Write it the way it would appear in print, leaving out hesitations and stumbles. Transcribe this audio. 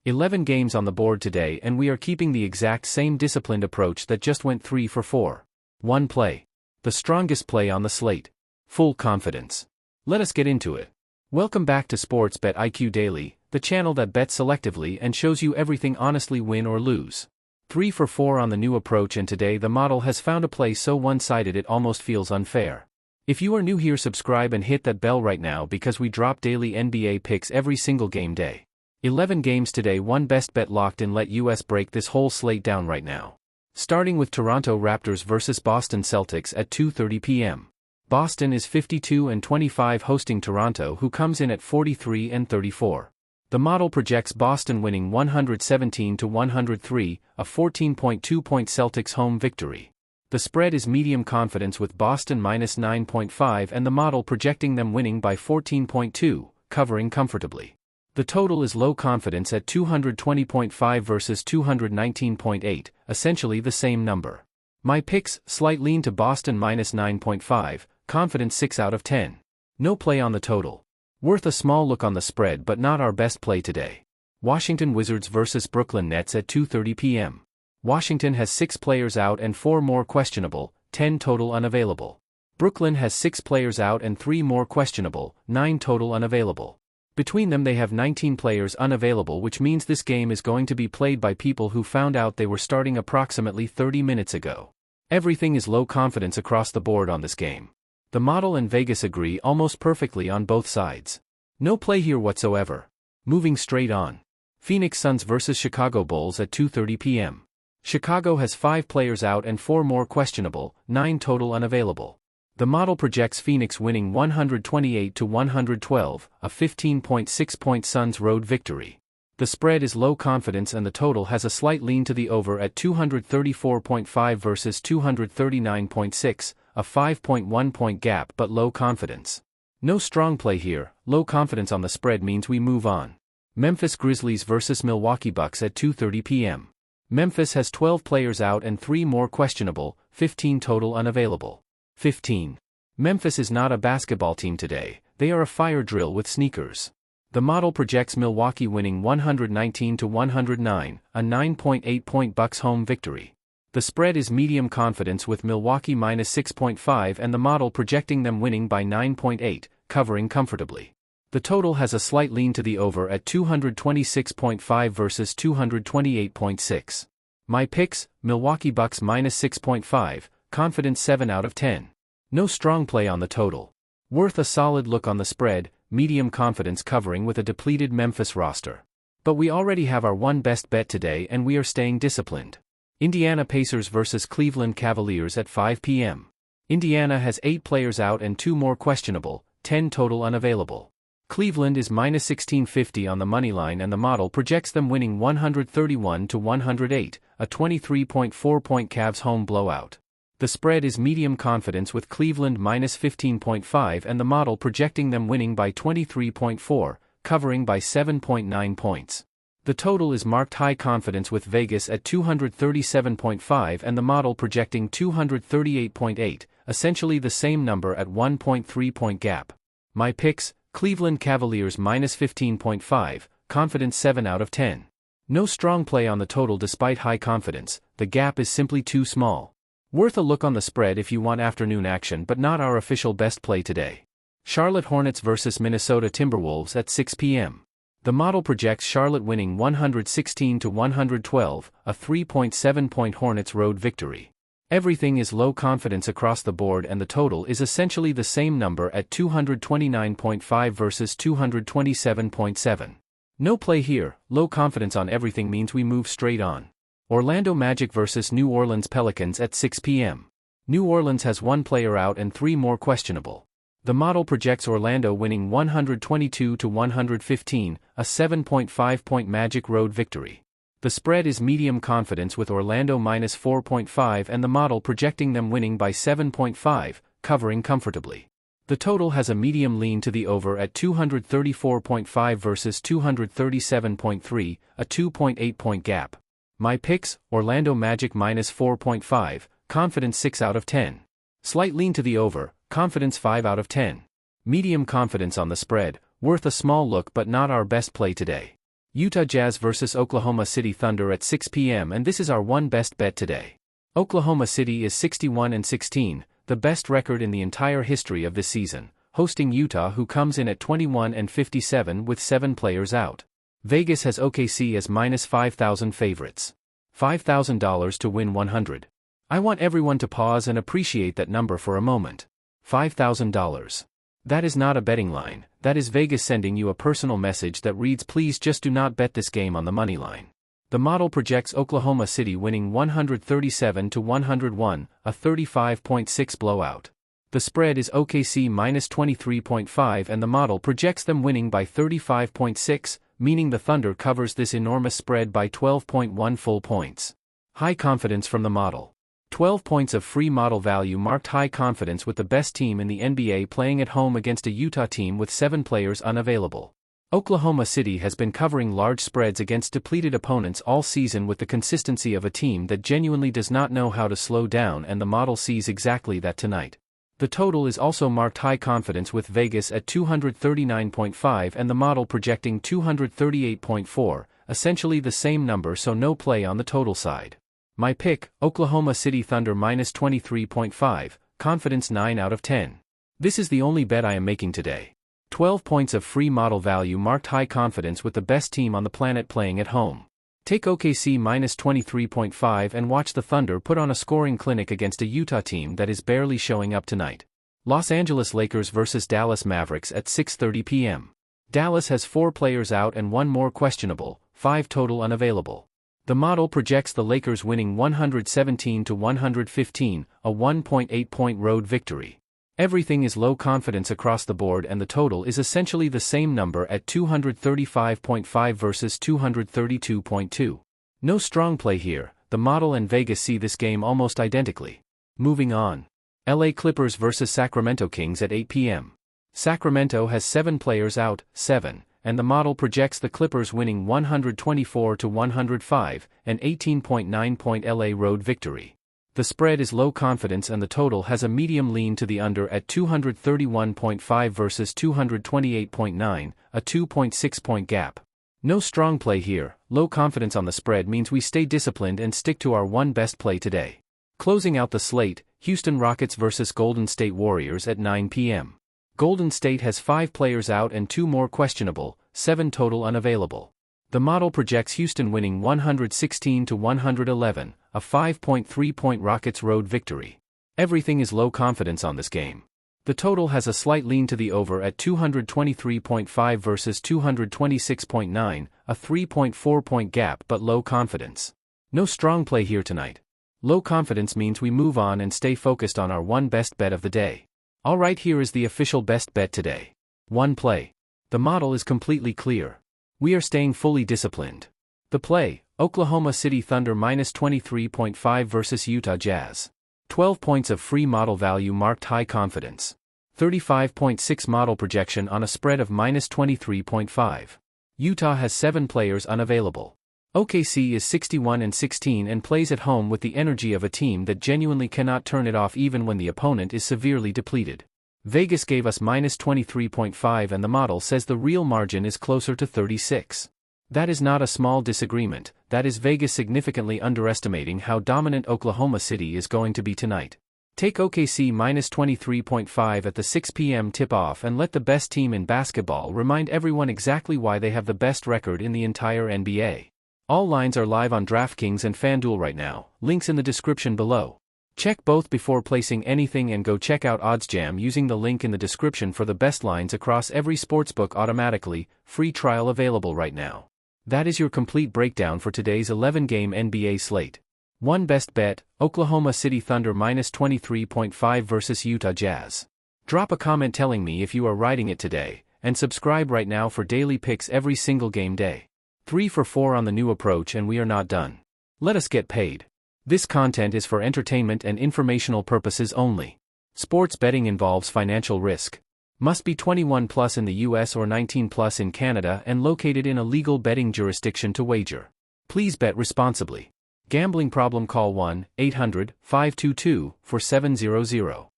11 games on the board today, and we are keeping the exact same disciplined approach that just went 3 for 4. One play. The strongest play on the slate. Full confidence. Let us get into it. Welcome back to Sports Bet IQ Daily, the channel that bets selectively and shows you everything honestly, win or lose. 3 for 4 on the new approach, and today the model has found a play so one-sided it almost feels unfair. If you are new here, subscribe and hit that bell right now because we drop daily NBA picks every single game day. 11 games today, one best bet locked in. Let us break this whole slate down right now. Starting with Toronto Raptors vs Boston Celtics at 2:30 p.m. Boston is 52-25 hosting Toronto, who comes in at 43-34. The model projects Boston winning 117-103, a 14.2-point Celtics home victory. The spread is medium confidence with Boston minus 9.5 and the model projecting them winning by 14.2, covering comfortably. The total is low confidence at 220.5 versus 219.8, essentially the same number. My picks: slight lean to Boston minus 9.5, confidence 6 out of 10. No play on the total. Worth a small look on the spread but not our best play today. Washington Wizards vs Brooklyn Nets at 2:30 p.m. Washington has 6 players out and 4 more questionable, 10 total unavailable. Brooklyn has 6 players out and 3 more questionable, 9 total unavailable. Between them they have 19 players unavailable, which means this game is going to be played by people who found out they were starting approximately 30 minutes ago. Everything is low confidence across the board on this game. The model and Vegas agree almost perfectly on both sides. No play here whatsoever. Moving straight on. Phoenix Suns vs Chicago Bulls at 2:30 p.m. Chicago has 5 players out and 4 more questionable, 9 total unavailable. The model projects Phoenix winning 128-112, a 15.6-point Suns road victory. The spread is low confidence and the total has a slight lean to the over at 234.5 versus 239.6, a 5.1-point gap but low confidence. No strong play here. Low confidence on the spread means we move on. Memphis Grizzlies vs Milwaukee Bucks at 2:30 p.m. Memphis has 12 players out and 3 more questionable, 15 total unavailable. 15. Memphis is not a basketball team today, they are a fire drill with sneakers. The model projects Milwaukee winning 119-109, a 9.8-point Bucks home victory. The spread is medium confidence with Milwaukee minus 6.5 and the model projecting them winning by 9.8, covering comfortably. The total has a slight lean to the over at 226.5 versus 228.6. My picks: Milwaukee Bucks minus 6.5, confidence 7 out of 10. No strong play on the total. Worth a solid look on the spread, medium confidence covering with a depleted Memphis roster. But we already have our one best bet today and we are staying disciplined. Indiana Pacers vs Cleveland Cavaliers at 5 p.m. Indiana has 8 players out and 2 more questionable, 10 total unavailable. Cleveland is minus 1650 on the money line and the model projects them winning 131-108, a 23.4-point Cavs home blowout. The spread is medium confidence with Cleveland minus 15.5 and the model projecting them winning by 23.4, covering by 7.9 points. The total is marked high confidence with Vegas at 237.5 and the model projecting 238.8, essentially the same number at 1.3-point gap. My picks: Cleveland Cavaliers minus 15.5, confidence 7 out of 10. No strong play on the total despite high confidence, the gap is simply too small. Worth a look on the spread if you want afternoon action but not our official best play today. Charlotte Hornets vs Minnesota Timberwolves at 6 p.m. The model projects Charlotte winning 116-112, a 3.7-point Hornets road victory. Everything is low confidence across the board and the total is essentially the same number at 229.5 versus 227.7. No play here. Low confidence on everything means we move straight on. Orlando Magic vs New Orleans Pelicans at 6 p.m. New Orleans has 1 player out and 3 more questionable. The model projects Orlando winning 122-115, a 7.5-point Magic road victory. The spread is medium confidence with Orlando minus 4.5 and the model projecting them winning by 7.5, covering comfortably. The total has a medium lean to the over at 234.5 versus 237.3, a 2.8-point gap. My picks: Orlando Magic minus 4.5, confidence 6 out of 10. Slight lean to the over, confidence 5 out of 10. Medium confidence on the spread, worth a small look but not our best play today. Utah Jazz vs Oklahoma City Thunder at 6 p.m. and this is our one best bet today. Oklahoma City is 61-16, the best record in the entire history of this season, hosting Utah, who comes in at 21-57 with 7 players out. Vegas has OKC as minus 5,000 favorites. $5,000 to win 100. I want everyone to pause and appreciate that number for a moment. $5,000. That is not a betting line, that is Vegas sending you a personal message that reads, please just do not bet this game on the money line. The model projects Oklahoma City winning 137-101, a 35.6 blowout. The spread is OKC minus 23.5 and the model projects them winning by 35.6, meaning the Thunder covers this enormous spread by 12.1 full points. High confidence from the model. 12 points of free model value marked high confidence with the best team in the NBA playing at home against a Utah team with 7 players unavailable. Oklahoma City has been covering large spreads against depleted opponents all season with the consistency of a team that genuinely does not know how to slow down, and the model sees exactly that tonight. The total is also marked high confidence with Vegas at 239.5 and the model projecting 238.4, essentially the same number, so no play on the total side. My pick, Oklahoma City Thunder minus 23.5, confidence 9 out of 10. This is the only bet I am making today. 12 points of free model value marked high confidence with the best team on the planet playing at home. Take OKC minus 23.5 and watch the Thunder put on a scoring clinic against a Utah team that is barely showing up tonight. Los Angeles Lakers vs Dallas Mavericks at 6:30 p.m. Dallas has 4 players out and 1 more questionable, 5 total unavailable. The model projects the Lakers winning 117-115, a 1.8-point road victory. Everything is low confidence across the board and the total is essentially the same number at 235.5 versus 232.2. No strong play here, the model and Vegas see this game almost identically. Moving on. LA Clippers vs Sacramento Kings at 8 p.m. Sacramento has 7 players out, 7. And the model projects the Clippers winning 124-105, an 18.9-point LA road victory. The spread is low confidence and the total has a medium lean to the under at 231.5 versus 228.9, a 2.6-point gap. No strong play here, low confidence on the spread means we stay disciplined and stick to our one best play today. Closing out the slate, Houston Rockets vs Golden State Warriors at 9 p.m. Golden State has 5 players out and 2 more questionable, 7 total unavailable. The model projects Houston winning 116-111, a 5.3-point Rockets road victory. Everything is low confidence on this game. The total has a slight lean to the over at 223.5 versus 226.9, a 3.4-point gap but low confidence. No strong play here tonight. Low confidence means we move on and stay focused on our one best bet of the day. Alright, here is the official best bet today. 1 play. The model is completely clear. We are staying fully disciplined. The play, Oklahoma City Thunder minus 23.5 versus Utah Jazz. 12 points of free model value marked high confidence. 35.6 model projection on a spread of minus 23.5. Utah has 7 players unavailable. OKC is 61-16 and plays at home with the energy of a team that genuinely cannot turn it off even when the opponent is severely depleted. Vegas gave us minus 23.5 and the model says the real margin is closer to 36. That is not a small disagreement, that is Vegas significantly underestimating how dominant Oklahoma City is going to be tonight. Take OKC minus 23.5 at the 6 p.m. tip-off and let the best team in basketball remind everyone exactly why they have the best record in the entire NBA. All lines are live on DraftKings and FanDuel right now, links in the description below. Check both before placing anything and go check out OddsJam using the link in the description for the best lines across every sportsbook automatically, free trial available right now. That is your complete breakdown for today's 11-game NBA slate. One best bet, Oklahoma City Thunder minus 23.5 versus Utah Jazz. Drop a comment telling me if you are riding it today, and subscribe right now for daily picks every single game day. 3 for 4 on the new approach and we are not done. Let us get paid. This content is for entertainment and informational purposes only. Sports betting involves financial risk. Must be 21 plus in the US or 19 plus in Canada and located in a legal betting jurisdiction to wager. Please bet responsibly. Gambling problem, call 1-800-522-4700.